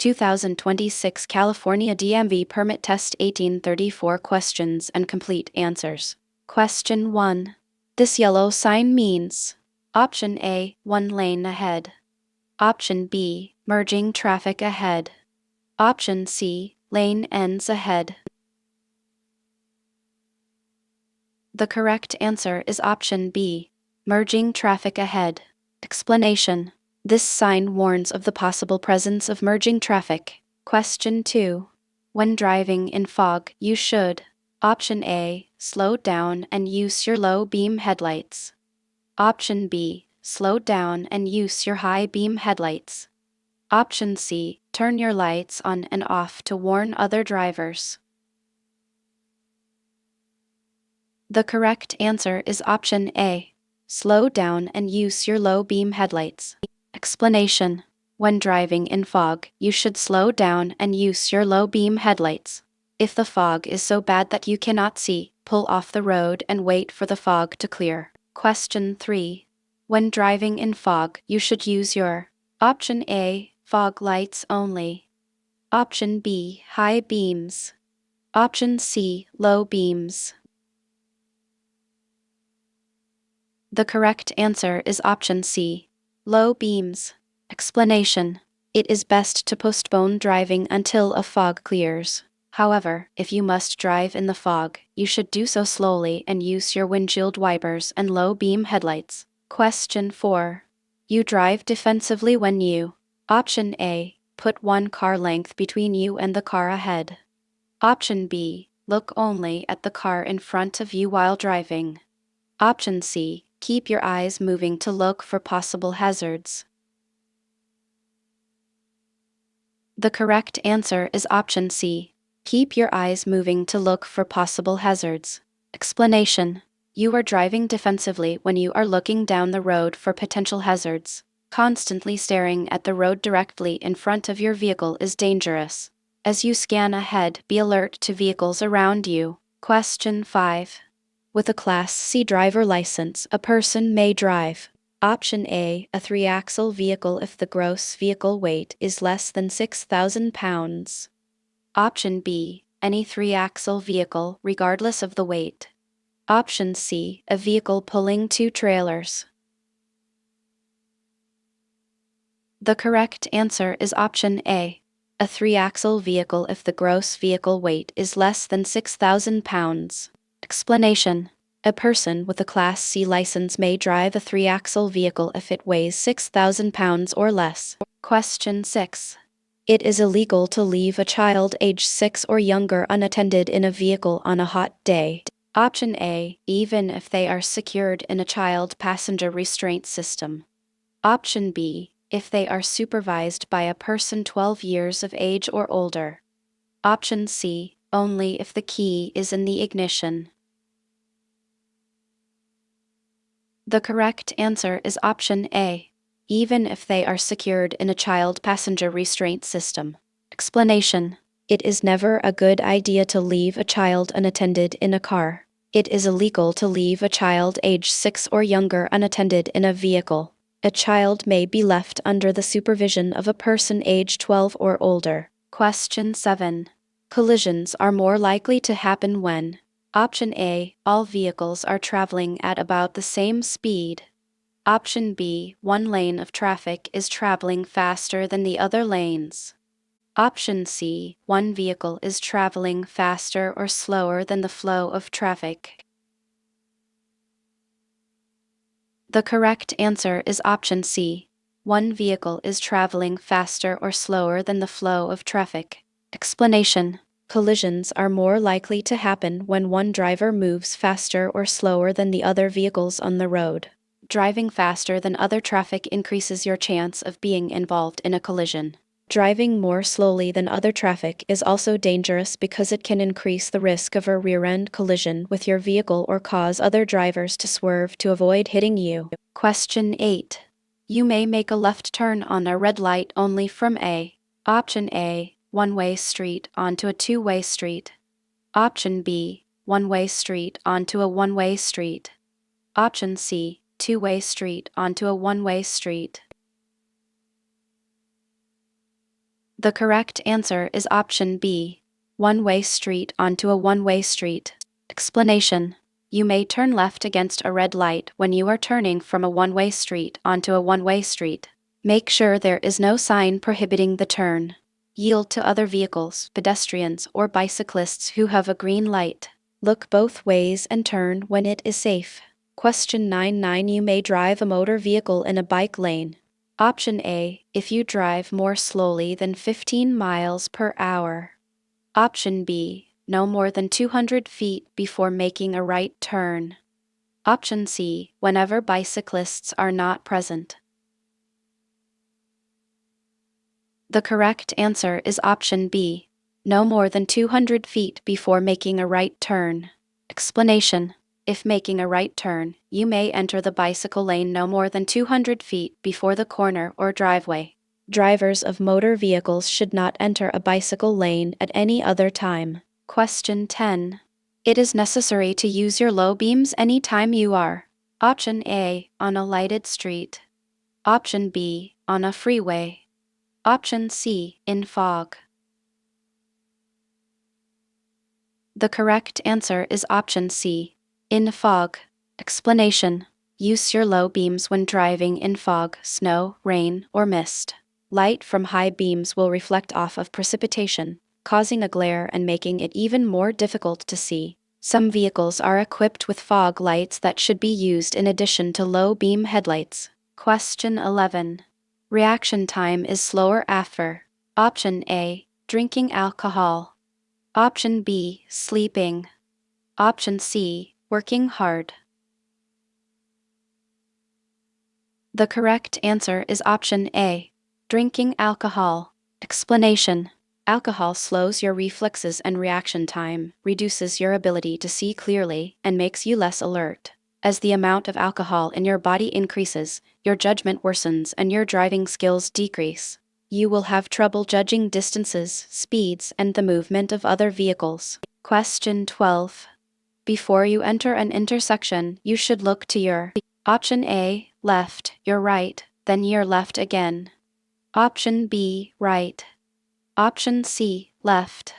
2026 California DMV Permit Test 1834 Questions and Complete Answers. Question 1. This yellow sign means Option A, 1 lane ahead. Option B, merging traffic ahead. Option C, lane ends ahead. The correct answer is option B, merging traffic ahead. Explanation. This sign warns of the possible presence of merging traffic. Question 2. When driving in fog, you should Option A, slow down and use your low beam headlights. Option B, slow down and use your high beam headlights. Option C, turn your lights on and off to warn other drivers. The correct answer is option A, slow down and use your low beam headlights. Explanation. When driving in fog, you should slow down and use your low beam headlights. If the fog is so bad that you cannot see, pull off the road and wait for the fog to clear. Question 3. When driving in fog, you should use your Option A, fog lights only. Option B, high beams. Option C, low beams. The correct answer is option C, low beams. Explanation. It is best to postpone driving until a fog clears. However, if you must drive in the fog, you should do so slowly and use your windshield wipers and low beam headlights. Question 4. You drive defensively when you Option A, put 1 car length between you and the car ahead. Option B, look only at the car in front of you while driving. Option C, keep your eyes moving to look for possible hazards. The correct answer is option C, keep your eyes moving to look for possible hazards. Explanation. You are driving defensively when you are looking down the road for potential hazards. Constantly staring at the road directly in front of your vehicle is dangerous. As you scan ahead, be alert to vehicles around you. Question 5. With a Class C driver license, a person may drive Option A, a 3-axle vehicle if the gross vehicle weight is less than 6,000 pounds. Option B, any 3-axle vehicle regardless of the weight. Option C, a vehicle pulling 2 trailers. The correct answer is option A, a 3-axle vehicle if the gross vehicle weight is less than 6,000 pounds. Explanation. A person with a Class C license may drive a 3-axle vehicle if it weighs 6,000 pounds or less. Question 6. It is illegal to leave a child age 6 or younger unattended in a vehicle on a hot day. Option A, even if they are secured in a child passenger restraint system. Option B, if they are supervised by a person 12 years of age or older. Option C, only if the key is in the ignition. The correct answer is option A, even if they are secured in a child passenger restraint system. Explanation. It is never a good idea to leave a child unattended in a car. It is illegal to leave a child age 6 or younger unattended in a vehicle. A child may be left under the supervision of a person age 12 or older. Question 7. Collisions are more likely to happen when Option A, all vehicles are traveling at about the same speed. Option B, one lane of traffic is traveling faster than the other lanes. Option C, one vehicle is traveling faster or slower than the flow of traffic. The correct answer is option C, one vehicle is traveling faster or slower than the flow of traffic. Explanation. Collisions are more likely to happen when one driver moves faster or slower than the other vehicles on the road. Driving faster than other traffic increases your chance of being involved in a collision. Driving more slowly than other traffic is also dangerous because it can increase the risk of a rear-end collision with your vehicle or cause other drivers to swerve to avoid hitting you. Question 8. You may make a left turn on a red light only from Option A, one-way street onto a two-way street. Option B, one-way street onto a one-way street. Option C, two-way street onto a one-way street. The correct answer is option B, one-way street onto a one-way street. Explanation. You may turn left against a red light when you are turning from a one-way street onto a one-way street. Make sure there is no sign prohibiting the turn. Yield to other vehicles, pedestrians, or bicyclists who have a green light. Look both ways and turn when it is safe. Question 99. You may drive a motor vehicle in a bike lane. Option A, if you drive more slowly than 15 miles per hour. Option B, no more than 200 feet before making a right turn. Option C, whenever bicyclists are not present. The correct answer is option B, no more than 200 feet before making a right turn. Explanation. If making a right turn, you may enter the bicycle lane no more than 200 feet before the corner or driveway. Drivers of motor vehicles should not enter a bicycle lane at any other time. Question 10. It is necessary to use your low beams anytime you are. Option A, on a lighted street. Option B, on a freeway. Option C, in fog. The correct answer is option C, in fog. Explanation. Use your low beams when driving in fog, snow, rain, or mist. Light from high beams will reflect off of precipitation, causing a glare and making it even more difficult to see. Some vehicles are equipped with fog lights that should be used in addition to low beam headlights. Question 11. Reaction time is slower after. Option A, drinking alcohol. Option B, sleeping. Option C, working hard. The correct answer is option A, drinking alcohol. Explanation. Alcohol slows your reflexes and reaction time, reduces your ability to see clearly, and makes you less alert. As the amount of alcohol in your body increases, your judgment worsens and your driving skills decrease. You will have trouble judging distances, speeds, and the movement of other vehicles. Question 12. Before you enter an intersection, you should look to your option A, left, your right, then your left again. Option B, right. Option C, left.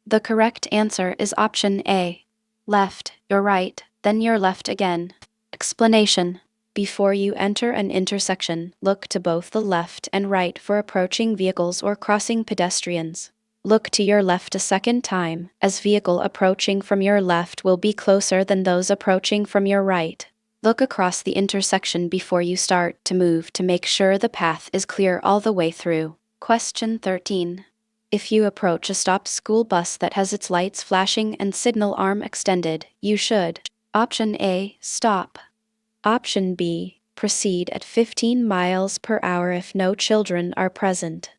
The correct answer is option A, left, your right, then your left again. Explanation. Before you enter an intersection, look to both the left and right for approaching vehicles or crossing pedestrians. Look to your left a second time, as vehicle approaching from your left will be closer than those approaching from your right. Look across the intersection before you start to move to make sure the path is clear all the way through. Question 13. If you approach a stopped school bus that has its lights flashing and signal arm extended, you should. Option A, stop. Option B, proceed at 15 miles per hour if no children are present.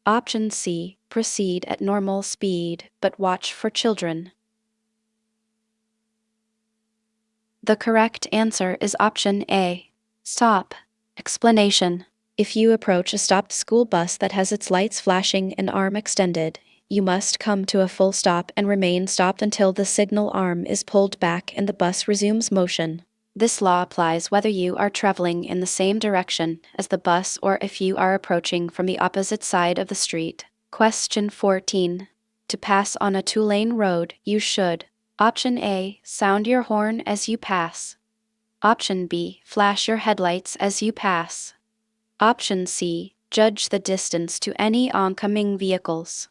Option C, proceed at normal speed, but watch for children. The correct answer is option A, stop. Explanation. If you approach a stopped school bus that has its lights flashing and arm extended, you must come to a full stop and remain stopped until the signal arm is pulled back and the bus resumes motion. This law applies whether you are traveling in the same direction as the bus or if you are approaching from the opposite side of the street. Question 14. To pass on a two-lane road, you should. Option A, sound your horn as you pass. Option B, flash your headlights as you pass. Option C, judge the distance to any oncoming vehicles.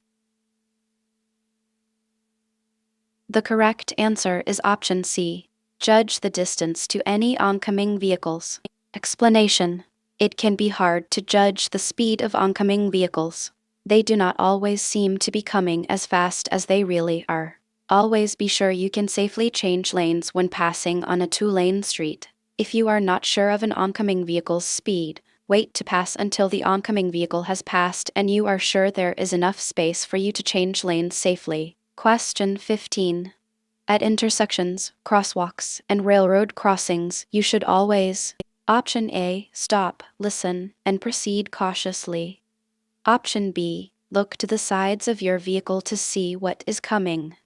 The correct answer is option C, judge the distance to any oncoming vehicles. Explanation. It can be hard to judge the speed of oncoming vehicles. They do not always seem to be coming as fast as they really are. Always be sure you can safely change lanes when passing on a two-lane street. If you are not sure of an oncoming vehicle's speed, wait to pass until the oncoming vehicle has passed and you are sure there is enough space for you to change lanes safely. Question 15. At intersections, crosswalks, and railroad crossings, you should always. Option A, stop, listen, and proceed cautiously. Option B, look to the sides of your vehicle to see what is coming.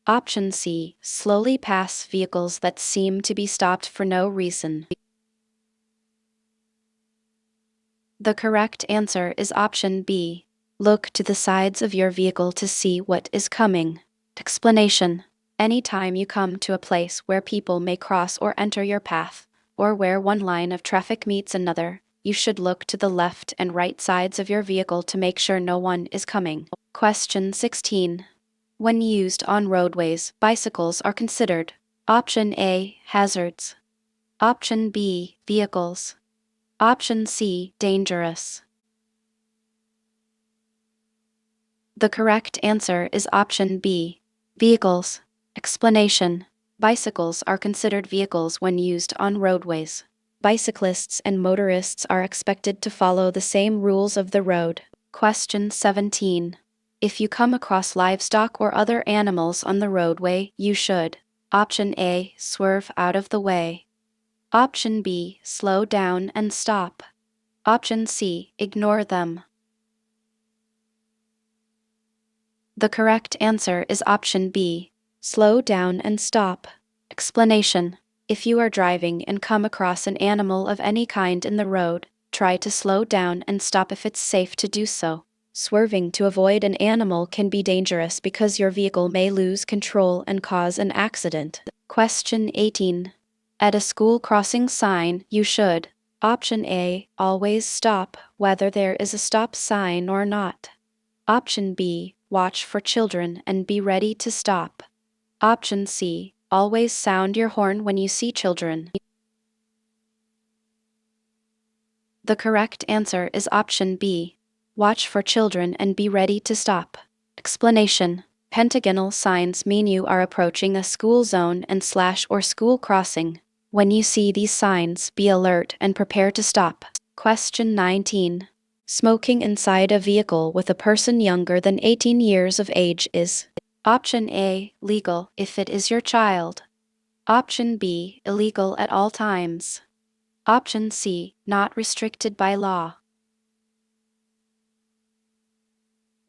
Option C, slowly pass vehicles that seem to be stopped for no reason. The correct answer is option B. Look to the sides of your vehicle to see what is coming. Explanation. Anytime you come to a place where people may cross or enter your path, or where one line of traffic meets another, you should look to the left and right sides of your vehicle to make sure no one is coming. Question 16. When used on roadways, bicycles are considered option A, hazards, option B, vehicles, option C, dangerous. The correct answer is option B, vehicles. Explanation. Bicycles are considered vehicles when used on roadways. Bicyclists and motorists are expected to follow the same rules of the road. Question 17. If you come across livestock or other animals on the roadway, you should option A, swerve out of the way, option B, slow down and stop, option C, ignore them. The correct answer is option B, slow down and stop. Explanation. If you are driving and come across an animal of any kind in the road, try to slow down and stop if it's safe to do so. Swerving to avoid an animal can be dangerous because your vehicle may lose control and cause an accident. Question 18. At a school crossing sign, you should option A, always stop, whether there is a stop sign or not. Option B, watch for children and be ready to stop. Option C, always sound your horn when you see children. The correct answer is option B, watch for children and be ready to stop. Explanation. Pentagonal signs mean you are approaching a school zone and / or school crossing. When you see these signs, be alert and prepare to stop. Question 19. Smoking inside a vehicle with a person younger than 18 years of age is option A, legal if it is your child. Option B, illegal at all times. Option C, not restricted by law.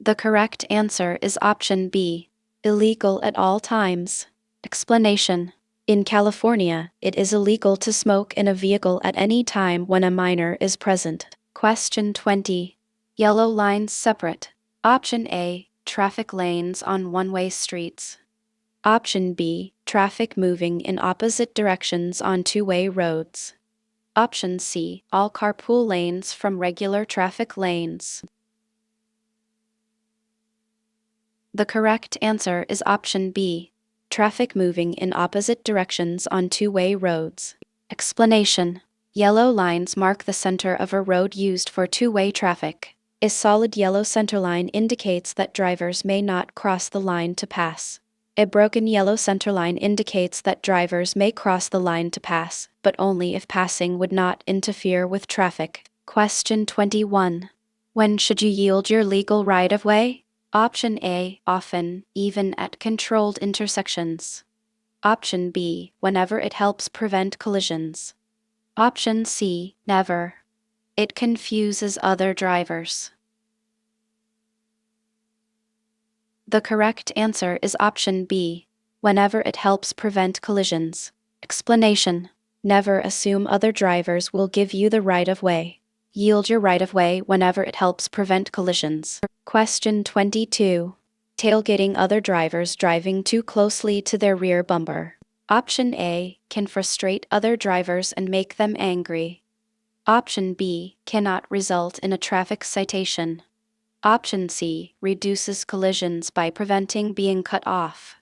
The correct answer is option B, illegal at all times. Explanation. In California, it is illegal to smoke in a vehicle at any time when a minor is present. Question 20. Yellow lines separate. Option A, traffic lanes on one-way streets. Option B, traffic moving in opposite directions on two-way roads. Option C, all carpool lanes from regular traffic lanes. The correct answer is option B, traffic moving in opposite directions on two-way roads. Explanation. Yellow lines mark the center of a road used for two-way traffic. A solid yellow centerline indicates that drivers may not cross the line to pass. A broken yellow centerline indicates that drivers may cross the line to pass, but only if passing would not interfere with traffic. Question 21. When should you yield your legal right-of-way? Option A, often, even at controlled intersections. Option B, whenever it helps prevent collisions. Option C, never. It confuses other drivers. The correct answer is option B, whenever it helps prevent collisions. Explanation. Never assume other drivers will give you the right-of-way. Yield your right-of-way whenever it helps prevent collisions. Question 22. Tailgating other drivers driving too closely to their rear bumper. Option A, can frustrate other drivers and make them angry. Option B, cannot result in a traffic citation. Option C, reduces collisions by preventing being cut off.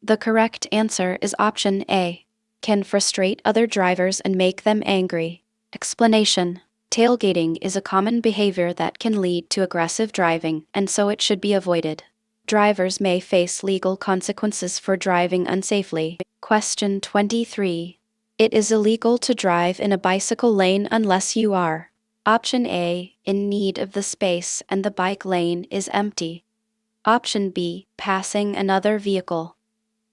The correct answer is option A, can frustrate other drivers and make them angry. Explanation. Tailgating is a common behavior that can lead to aggressive driving, and so it should be avoided. Drivers may face legal consequences for driving unsafely. Question 23. It is illegal to drive in a bicycle lane unless you are option A, in need of the space and the bike lane is empty. Option B, passing another vehicle.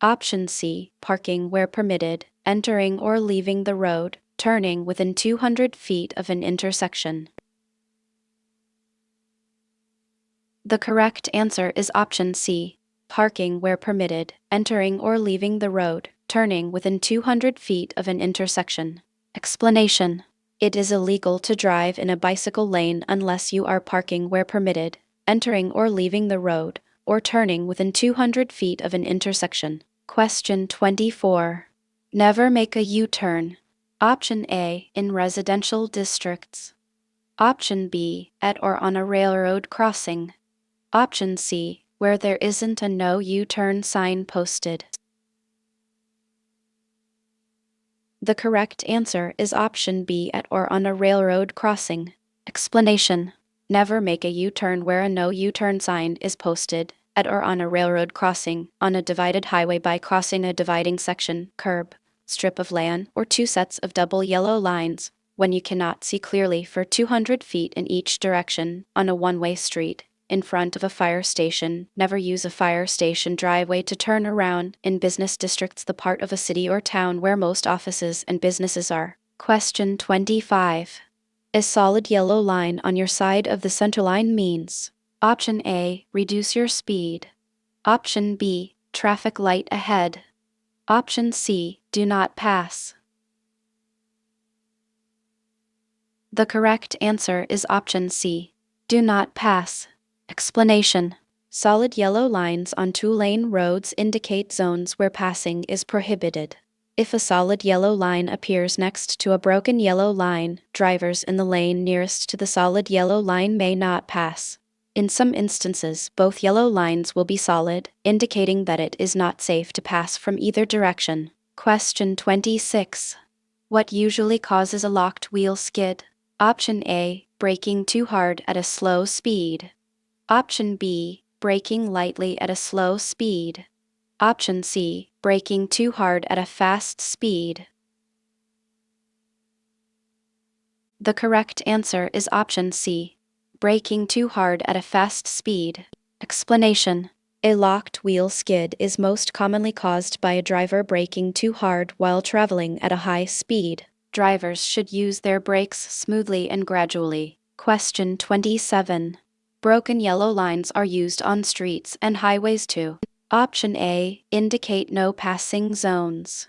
Option C, parking where permitted, entering or leaving the road, turning within 200 feet of an intersection. The correct answer is option C, parking where permitted, entering or leaving the road, turning within 200 feet of an intersection. Explanation. It is illegal to drive in a bicycle lane unless you are parking where permitted, entering or leaving the road, or turning within 200 feet of an intersection. Question 24. Never make a U-turn. Option A, in residential districts. Option B, at or on a railroad crossing. Option C, where there isn't a no U-turn sign posted. The correct answer is option B, at or on a railroad crossing. Explanation. Never make a U-turn where a no U-turn sign is posted, at or on a railroad crossing, on a divided highway by crossing a dividing section, curb, strip of land, or two sets of double yellow lines, when you cannot see clearly for 200 feet in each direction, on a one-way street, in front of a fire station. Never use a fire station driveway to turn around in business districts, the part of a city or town where most offices and businesses are. Question 25. A solid yellow line on your side of the center line means: Option A, reduce your speed. Option B, traffic light ahead. Option C, do not pass. The correct answer is option C, do not pass. Explanation. Solid yellow lines on two-lane roads indicate zones where passing is prohibited. If a solid yellow line appears next to a broken yellow line, drivers in the lane nearest to the solid yellow line may not pass. In some instances, both yellow lines will be solid, indicating that it is not safe to pass from either direction. Question 26. What usually causes a locked wheel skid? Option A, braking too hard at a slow speed. Option B, braking lightly at a slow speed. Option C, braking too hard at a fast speed. The correct answer is option C, braking too hard at a fast speed. Explanation. A locked wheel skid is most commonly caused by a driver braking too hard while traveling at a high speed. Drivers should use their brakes smoothly and gradually. Question 27. Broken yellow lines are used on streets and highways too. Option A, indicate no passing zones.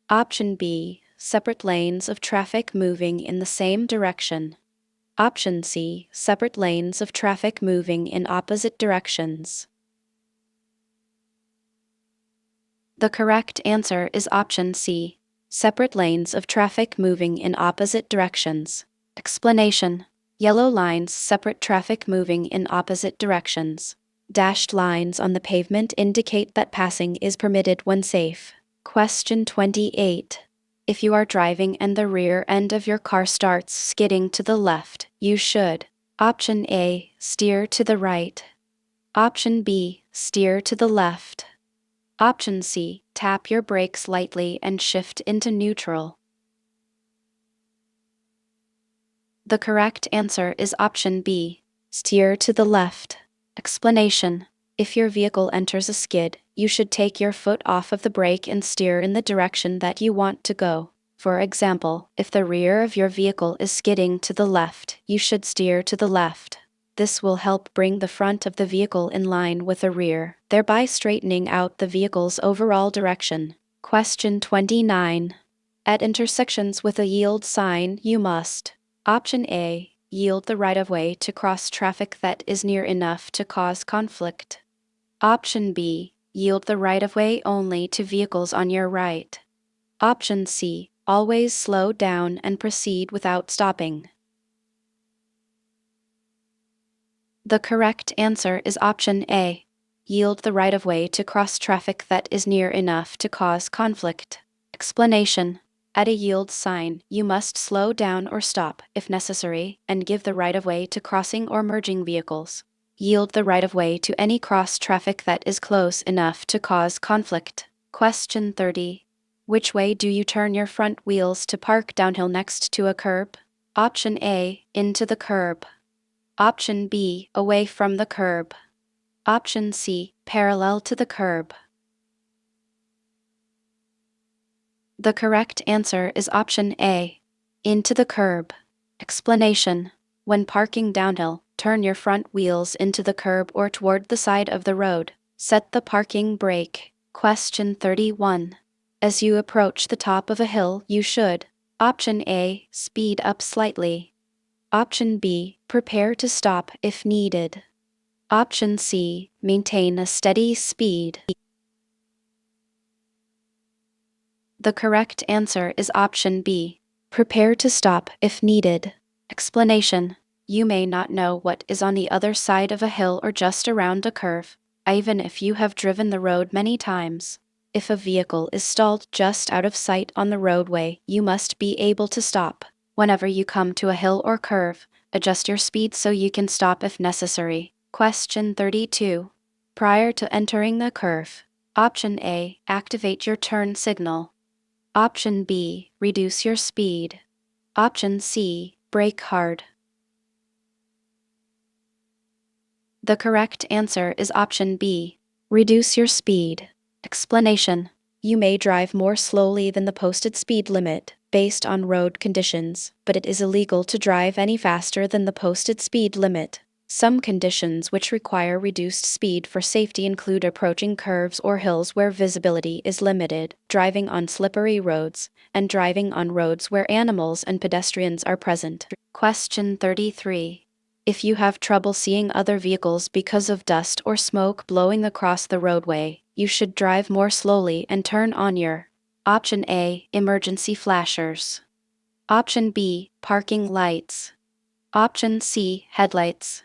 Option B, separate lanes of traffic moving in the same direction. Option C, separate lanes of traffic moving in opposite directions. The correct answer is option C, separate lanes of traffic moving in opposite directions. Explanation. Yellow lines separate traffic moving in opposite directions. Dashed lines on the pavement indicate that passing is permitted when safe. Question 28. If you are driving and the rear end of your car starts skidding to the left, you should: Option A, steer to the right. Option B, steer to the left. Option C, tap your brakes lightly and shift into neutral. The correct answer is option B, steer to the left. Explanation. If your vehicle enters a skid, you should take your foot off of the brake and steer in the direction that you want to go. For example, if the rear of your vehicle is skidding to the left, you should steer to the left. This will help bring the front of the vehicle in line with the rear, thereby straightening out the vehicle's overall direction. Question 29. At intersections with a yield sign, you must: Option A, yield the right-of-way to cross traffic that is near enough to cause conflict. Option B, yield the right-of-way only to vehicles on your right. Option C, always slow down and proceed without stopping. The correct answer is option A, yield the right-of-way to cross traffic that is near enough to cause conflict. Explanation. At a yield sign, you must slow down or stop, if necessary, and give the right-of-way to crossing or merging vehicles. Yield the right-of-way to any cross traffic that is close enough to cause conflict. Question 30. Which way do you turn your front wheels to park downhill next to a curb? Option A, into the curb. Option B, away from the curb. Option C, parallel to the curb. The correct answer is option A, into the curb. Explanation. When parking downhill, turn your front wheels into the curb or toward the side of the road. Set the parking brake. Question 31. As you approach the top of a hill, you should: Option A, speed up slightly. Option B, prepare to stop if needed. Option C, maintain a steady speed. The correct answer is option B, prepare to stop if needed. Explanation: you may not know what is on the other side of a hill or just around a curve, even if you have driven the road many times. If a vehicle is stalled just out of sight on the roadway, you must be able to stop. Whenever you come to a hill or curve, adjust your speed so you can stop if necessary. Question 32. Prior to entering the curve, Option A, activate your turn signal. Option B, reduce your speed. Option C, brake hard. The correct answer is option B, reduce your speed. Explanation: you may drive more slowly than the posted speed limit based on road conditions, but it is illegal to drive any faster than the posted speed limit. Some conditions which require reduced speed for safety include approaching curves or hills where visibility is limited, driving on slippery roads, and driving on roads where animals and pedestrians are present. Question 33. If you have trouble seeing other vehicles because of dust or smoke blowing across the roadway, you should drive more slowly and turn on your Option A, emergency flashers. Option B, parking lights. Option C, headlights.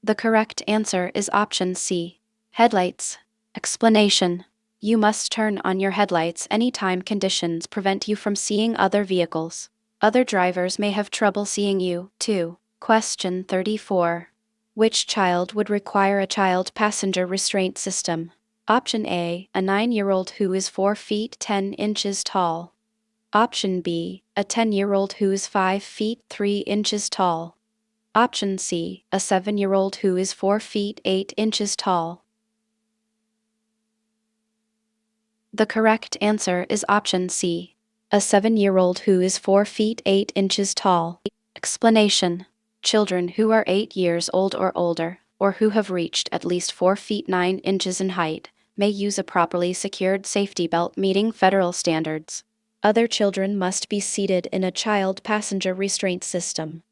The correct answer is option C, headlights. Explanation: you must turn on your headlights anytime conditions prevent you from seeing other vehicles. Other drivers may have trouble seeing you, too. Question 34. Which child would require a child passenger restraint system? Option A, a 9-year-old who is 4 feet 10 inches tall. Option B, a 10-year-old who is 5 feet 3 inches tall. Option C, a 7-year-old who is 4 feet 8 inches tall. The correct answer is option C, a 7-year-old who is 4 feet 8 inches tall. Explanation: children who are 8 years old or older, or who have reached at least 4 feet 9 inches in height, may use a properly secured safety belt meeting federal standards. Other children must be seated in a child passenger restraint system.